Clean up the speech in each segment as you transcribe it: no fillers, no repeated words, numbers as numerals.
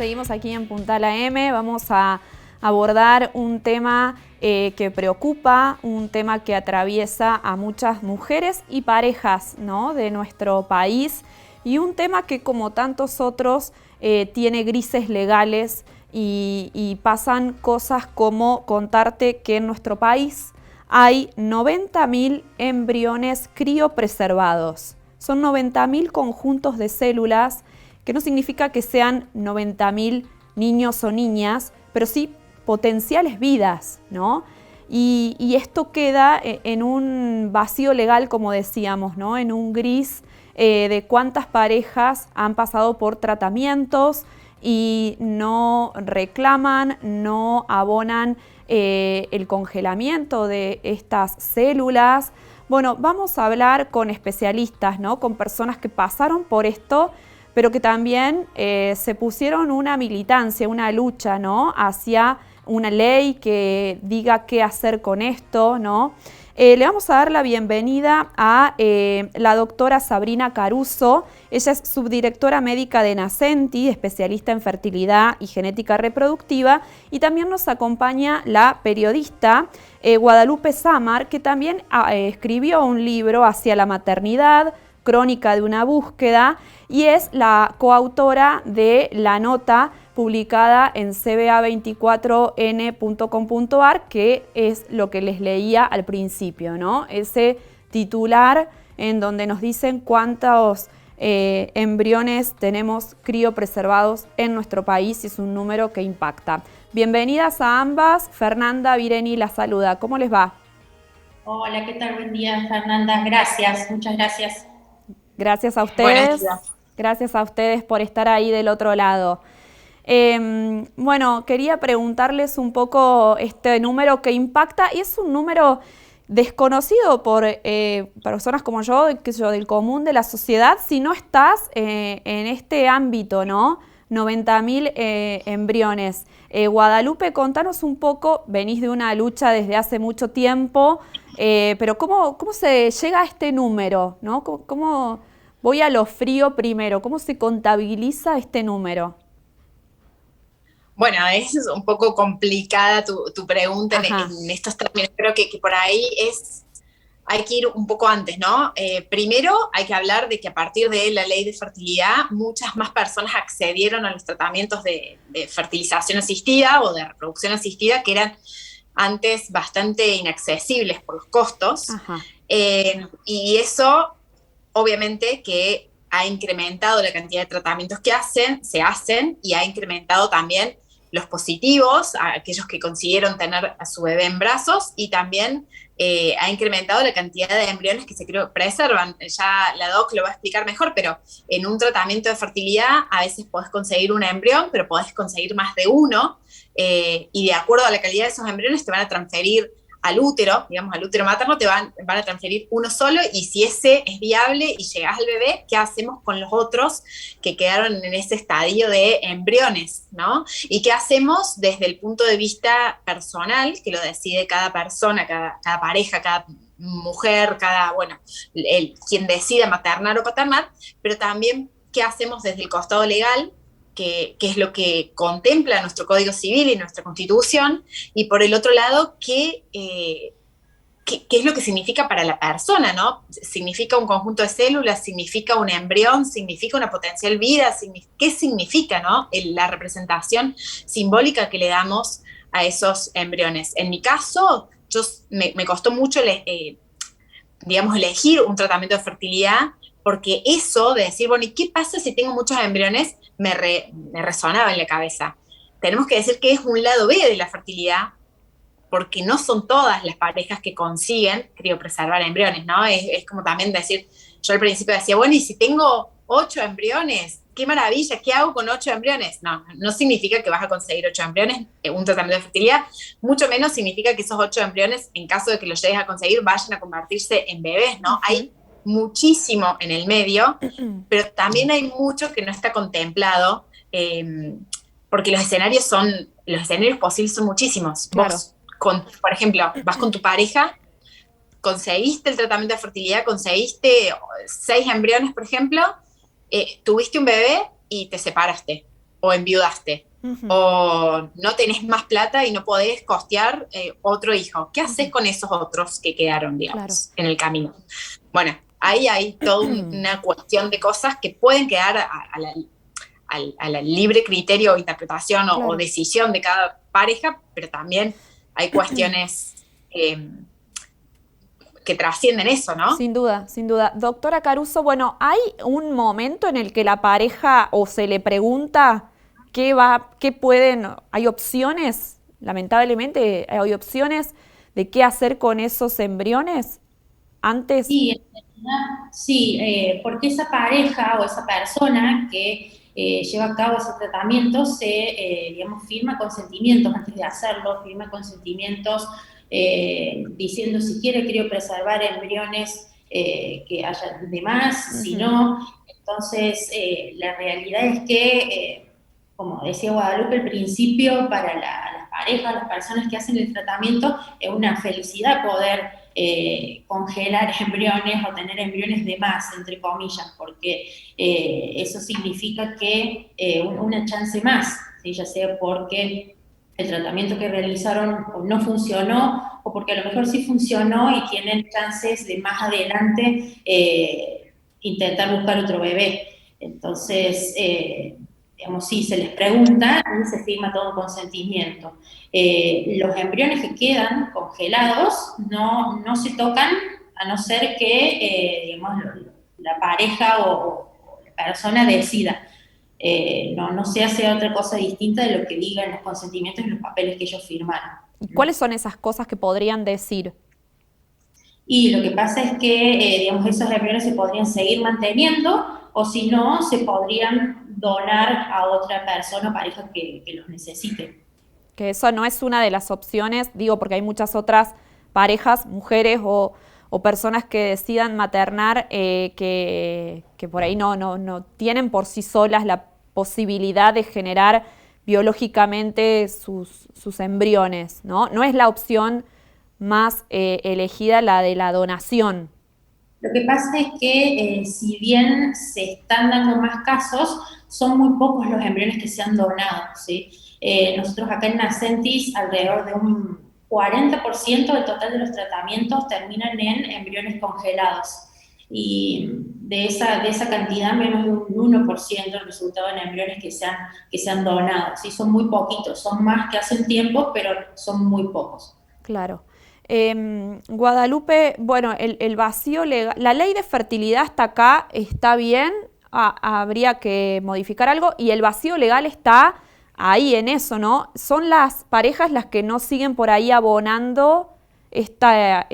seguimos aquí en Puntal AM. Vamos a abordar un tema que preocupa, un tema que atraviesa a muchas mujeres y parejas, ¿no?, de nuestro país, y un tema que, como tantos otros, tiene grises legales y pasan cosas como contarte que en nuestro país hay 90.000 embriones criopreservados. Son 90.000 conjuntos de células, que no significa que sean 90.000 niños o niñas, pero sí potenciales vidas, ¿no? Y esto queda en un vacío legal, como decíamos, ¿no?, en un gris de cuántas parejas han pasado por tratamientos y no reclaman, no abonan el congelamiento de estas células. Bueno, vamos a hablar con especialistas, ¿no?, con personas que pasaron por esto, pero que también se pusieron una militancia, una lucha, ¿no?, hacia una ley que diga qué hacer con esto, ¿no? Le vamos a dar la bienvenida a la doctora Sabrina Caruso. Ella es subdirectora médica de Nascenti, especialista en fertilidad y genética reproductiva, y también nos acompaña la periodista Guadalupe Samar, que también escribió un libro hacia la maternidad, Crónica de una búsqueda, y es la coautora de la nota publicada en cba24n.com.ar, que es lo que les leía al principio, ¿no? Ese titular en donde nos dicen cuántos embriones tenemos criopreservados en nuestro país, y es un número que impacta. Bienvenidas a ambas. Fernanda Vireni la saluda. ¿Cómo les va? Hola, ¿qué tal? Buen día, Fernanda. Gracias, muchas gracias. Gracias a Buenos ustedes. días. Gracias a ustedes por estar ahí del otro lado. Bueno, quería preguntarles un poco este número que impacta, y es un número desconocido por personas como yo, del común de la sociedad, si no estás en este ámbito, ¿no? 90.000 embriones. Guadalupe, contanos un poco, venís de una lucha desde hace mucho tiempo, pero ¿cómo se llega a este número, ¿no? ¿Cómo voy a lo frío primero? ¿Cómo se contabiliza este número? Bueno, es un poco complicada tu pregunta Ajá. en estos términos. Creo que por ahí hay que ir un poco antes, ¿no? Primero hay que hablar de que a partir de la ley de fertilidad, muchas más personas accedieron a los tratamientos de fertilización asistida o de reproducción asistida, que eran antes bastante inaccesibles por los costos. Ajá. Y eso obviamente que ha incrementado la cantidad de tratamientos que se hacen, y ha incrementado también los positivos, a aquellos que consiguieron tener a su bebé en brazos, y también ha incrementado la cantidad de embriones que se preservan. Ya la doc lo va a explicar mejor, pero en un tratamiento de fertilidad a veces podés conseguir un embrión, pero podés conseguir más de uno, y de acuerdo a la calidad de esos embriones te van a transferir al útero, digamos, al útero materno, te van a transferir uno solo, y si ese es viable y llegas al bebé, ¿qué hacemos con los otros que quedaron en ese estadio de embriones, ¿no? Y qué hacemos desde el punto de vista personal, que lo decide cada persona, cada pareja, cada mujer, bueno, quien decida maternar o paternar, pero también qué hacemos desde el costado legal, que es lo que contempla nuestro Código Civil y nuestra Constitución, y por el otro lado, qué es lo que significa para la persona, ¿no? ¿Significa un conjunto de células? ¿Significa un embrión? ¿Significa una potencial vida? ¿Qué significa, ¿no?, la representación simbólica que le damos a esos embriones? En mi caso, me costó mucho digamos, elegir un tratamiento de fertilidad, porque eso de decir, bueno, ¿y qué pasa si tengo muchos embriones? Me resonaba en la cabeza. Tenemos que decir que es un lado B de la fertilidad, porque no son todas las parejas que consiguen criopreservar embriones, ¿no? Es como también decir, yo al principio decía, bueno, ¿y si tengo 8 embriones? ¡Qué maravilla! ¿Qué hago con 8 embriones? No, no significa que vas a conseguir 8 embriones en un tratamiento de fertilidad, mucho menos significa que esos 8 embriones, en caso de que los llegues a conseguir, vayan a convertirse en bebés, ¿no? Ujú. Hay muchísimo en el medio, pero también hay mucho que no está contemplado, porque los escenarios posibles son muchísimos. Claro. Por ejemplo, vas con tu pareja, conseguiste el tratamiento de fertilidad, conseguiste 6 embriones, por ejemplo, tuviste un bebé y te separaste. o enviudaste, o no tenés más plata y no podés costear otro hijo. ¿Qué haces con esos otros que quedaron, digamos, en el camino? Bueno, ahí hay toda una cuestión de cosas que pueden quedar al libre criterio o interpretación o decisión de cada pareja, pero también hay cuestiones que trascienden eso, ¿no? Sin duda, sin duda. Doctora Caruso, bueno, ¿hay un momento en el que la pareja o se le pregunta qué pueden, hay opciones, lamentablemente hay opciones de qué hacer con esos embriones antes? Sí, en realidad, sí, porque esa pareja o esa persona que lleva a cabo ese tratamiento digamos, firma consentimientos antes de hacerlo, firma consentimientos diciendo si quiere criopreservar embriones que haya de más, si no. Entonces, la realidad es que, como decía Guadalupe al principio, para las parejas, las personas que hacen el tratamiento, es una felicidad poder congelar embriones o tener embriones de más, entre comillas, porque eso significa que una chance más, ¿sí? Ya sea porque el tratamiento que realizaron no funcionó, o porque a lo mejor sí funcionó y tienen chances de más adelante intentar buscar otro bebé. Entonces, digamos, sí, se les pregunta y se firma todo un consentimiento. Los embriones que quedan congelados no se tocan, a no ser que, digamos, la pareja o la persona decida. No se hace otra cosa distinta de lo que digan los consentimientos y los papeles que ellos firmaron. ¿Y cuáles son esas cosas que podrían decir? Y lo que pasa es que, digamos, esos embriones se podrían seguir manteniendo, o si no, se podrían donar a otra persona o pareja que los necesite. Que eso no es una de las opciones, digo, porque hay muchas otras parejas, mujeres o personas que decidan maternar que por ahí no tienen por sí solas la posibilidad de generar biológicamente sus embriones, ¿no? No es la opción más elegida la de la donación. Lo que pasa es que si bien se están dando más casos, son muy pocos los embriones que se han donado, ¿sí? Nosotros acá en Nacentis, alrededor de un 40% del total de los tratamientos terminan en embriones congelados. Y de esa cantidad, menos de un 1% el resultado en embriones que se han donado. ¿Sí? Son muy poquitos, son más que hace un tiempo, pero son muy pocos. Claro. Guadalupe, bueno, el vacío legal, la ley de fertilidad hasta acá está bien, habría que modificar algo, y el vacío legal está ahí en eso, ¿no? Son las parejas las que no siguen por ahí abonando esta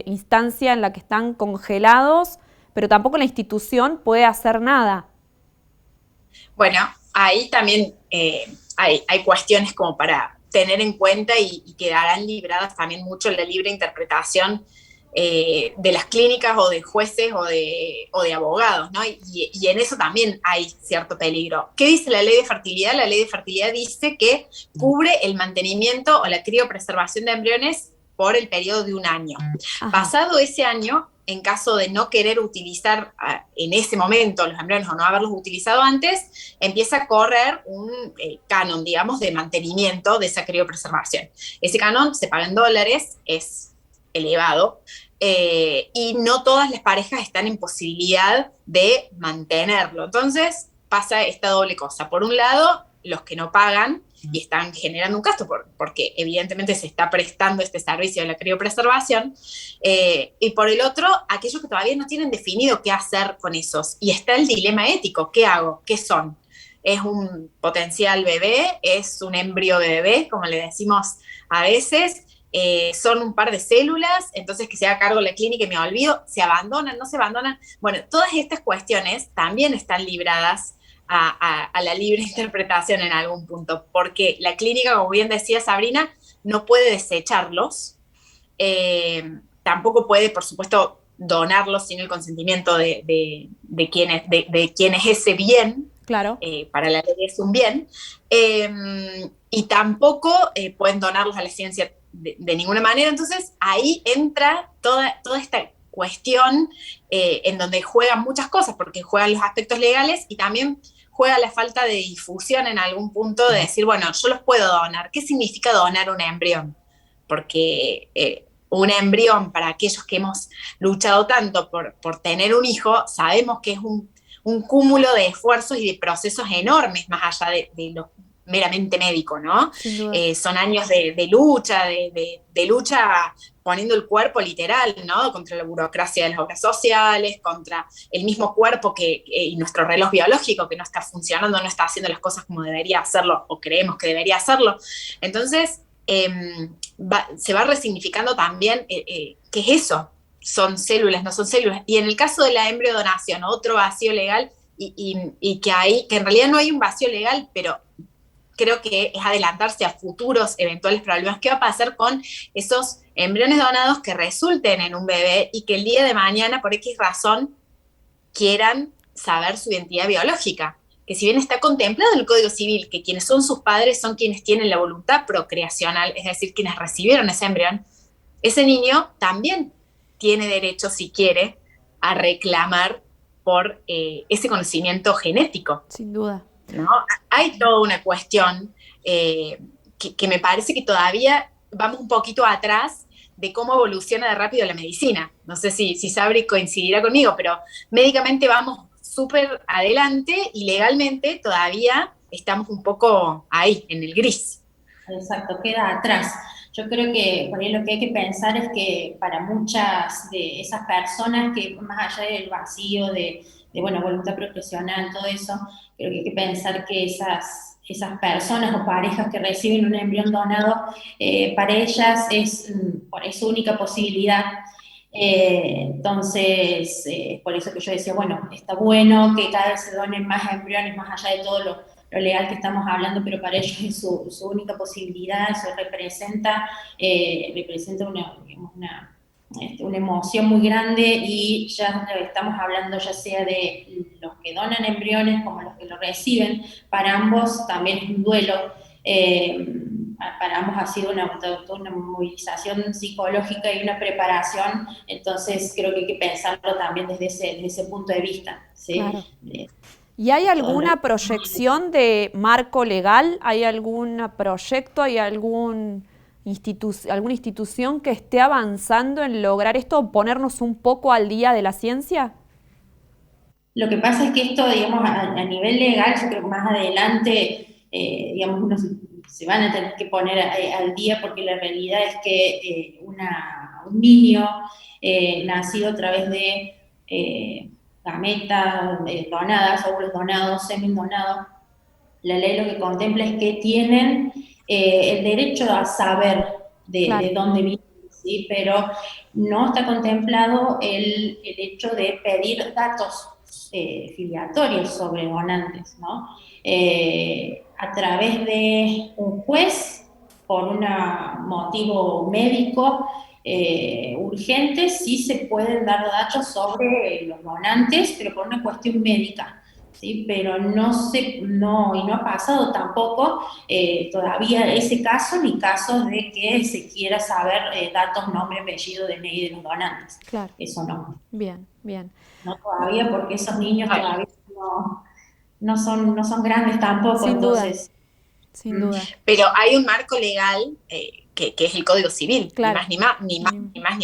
instancia en la que están congelados, pero tampoco la institución puede hacer nada. Bueno, ahí también hay cuestiones como para tener en cuenta y quedarán libradas también mucho en la libre interpretación de las clínicas o de jueces o de abogados, ¿no? Y en eso también hay cierto peligro. ¿Qué dice la ley de fertilidad? La ley de fertilidad dice que cubre el mantenimiento o la criopreservación de embriones por el periodo de un año. Ajá. Pasado ese año, en caso de no querer utilizar en ese momento los embriones o no haberlos utilizado antes, empieza a correr un canon, digamos, de mantenimiento de esa criopreservación. Ese canon se paga en dólares, es elevado, y no todas las parejas están en posibilidad de mantenerlo. Entonces pasa esta doble cosa. Por un lado, los que no pagan y están generando un gasto porque evidentemente se está prestando este servicio de la criopreservación, y por el otro, aquellos que todavía no tienen definido qué hacer con esos. Y está el dilema ético, ¿qué hago? ¿Qué son? ¿Es un potencial bebé? ¿Es un embrión de bebé, como le decimos a veces? Son un par de células, entonces que se haga cargo la clínica y me olvido, ¿se abandonan, no se abandonan? Bueno, todas estas cuestiones también están libradas a la libre interpretación en algún punto, porque la clínica, como bien decía Sabrina, no puede desecharlos, tampoco puede, por supuesto, donarlos sin el consentimiento de quien es ese bien. Claro. Para la ley es un bien, y tampoco pueden donarlos a la ciencia de ninguna manera. Entonces ahí entra toda esta cuestión en donde juegan muchas cosas, porque juegan los aspectos legales y también juega la falta de difusión en algún punto de decir, bueno, yo los puedo donar. ¿Qué significa donar un embrión? Porque un embrión, para aquellos que hemos luchado tanto por tener un hijo, sabemos que es un cúmulo de esfuerzos y de procesos enormes, más allá de lo meramente médico, ¿no? Son años de lucha, de lucha poniendo el cuerpo literal, ¿no? Contra la burocracia de las obras sociales, contra el mismo cuerpo y nuestro reloj biológico que no está funcionando, no está haciendo las cosas como debería hacerlo, o creemos que debería hacerlo. Entonces, se va resignificando también qué es eso, son células, no son células. Y en el caso de la embriodonación, otro vacío legal, y que en realidad no hay un vacío legal, pero creo que es adelantarse a futuros eventuales problemas. ¿Qué va a pasar con esos embriones donados que resulten en un bebé y que el día de mañana, por X razón, quieran saber su identidad biológica? Que si bien está contemplado en el Código Civil que quienes son sus padres son quienes tienen la voluntad procreacional, es decir, quienes recibieron ese embrión, ese niño también tiene derecho, si quiere, a reclamar por ese conocimiento genético. Sin duda. ¿No? Hay toda una cuestión que me parece que todavía vamos un poquito atrás de cómo evoluciona de rápido la medicina. No sé si Sabri coincidirá conmigo, pero médicamente vamos súper adelante y legalmente todavía estamos un poco ahí, en el gris. Exacto, queda atrás. Yo creo que por ahí lo que hay que pensar es que para muchas de esas personas que más allá del vacío de bueno, voluntad profesional, todo eso, creo que hay que pensar que esas personas o parejas que reciben un embrión donado, para ellas es su única posibilidad. Entonces, por eso que yo decía, bueno, está bueno que cada vez se donen más embriones, más allá de todo lo legal que estamos hablando, pero para ellos es su única posibilidad, eso representa una emoción muy grande, y ya estamos hablando ya sea de los que donan embriones como los que lo reciben. Para ambos también es un duelo. Para ambos ha sido una movilización psicológica y una preparación, entonces creo que hay que pensarlo también desde ese punto de vista, ¿sí? Claro. ¿Y hay alguna proyección de marco legal? ¿Hay algún proyecto? ¿Hay alguna institución que esté avanzando en lograr esto, ponernos un poco al día de la ciencia? Lo que pasa es que esto, digamos, a nivel legal, yo creo que más adelante, digamos, se van a tener que poner al día, porque la realidad es que un niño nacido a través de gametas donadas, óvulos donados, semen donado, la ley lo que contempla es que tienen el derecho a saber de dónde viene, ¿sí? Pero no está contemplado el hecho de pedir datos filiatorios sobre donantes, ¿no? A través de un juez, por un motivo médico urgente, sí se pueden dar datos sobre los donantes, pero por una cuestión médica, ¿sí? Pero no ha pasado tampoco todavía ese caso, ni casos de que se quiera saber datos, nombre, apellido, DNI de los donantes. Claro. Eso no. Bien, bien. No todavía, porque esos niños todavía no son grandes tampoco. Sin entonces. Duda. Sin duda. Pero hay un marco legal que es el Código Civil, claro. ni más ni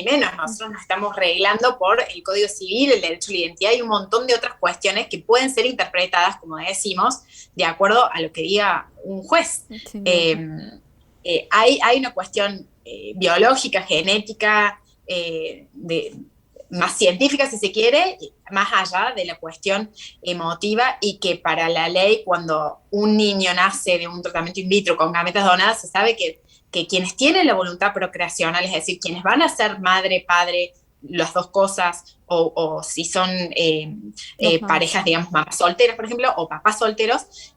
menos. Nosotros nos estamos reglando por el Código Civil, el derecho a la identidad y un montón de otras cuestiones que pueden ser interpretadas, como decimos, de acuerdo a lo que diga un juez. Hay una cuestión biológica, genética, más científica, si se quiere, más allá de la cuestión emotiva, y que para la ley, cuando un niño nace de un tratamiento in vitro con gametas donadas, se sabe que quienes tienen la voluntad procreacional, es decir, quienes van a ser madre, padre, las dos cosas, o si son parejas, digamos, mamás solteras, por ejemplo, o papás solteros,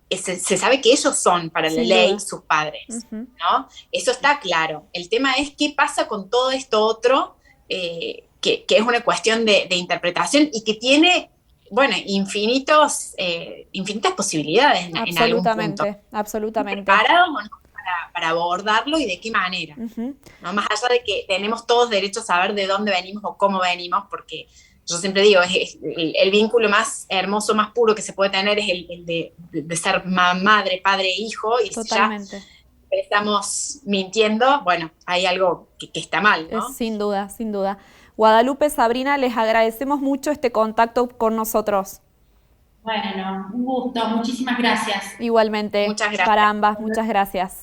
se sabe que ellos son, para la ley, sus padres, ¿no? Eso está claro. El tema es qué pasa con todo esto otro, que es una cuestión de interpretación y que tiene, bueno, infinitas posibilidades en algún punto. Absolutamente. ¿Preparados o no para abordarlo y de qué manera? ¿No? Más allá de que tenemos todos derecho a saber de dónde venimos o cómo venimos, porque yo siempre digo, el vínculo más hermoso, más puro que se puede tener es el de ser madre, padre e hijo, y Totalmente. si ya estamos mintiendo, bueno, hay algo que está mal, ¿no? Sin duda, sin duda. Guadalupe, Sabrina, les agradecemos mucho este contacto con nosotros. Bueno, un gusto, muchísimas gracias. Igualmente, Muchas gracias. para ambas, muchas gracias.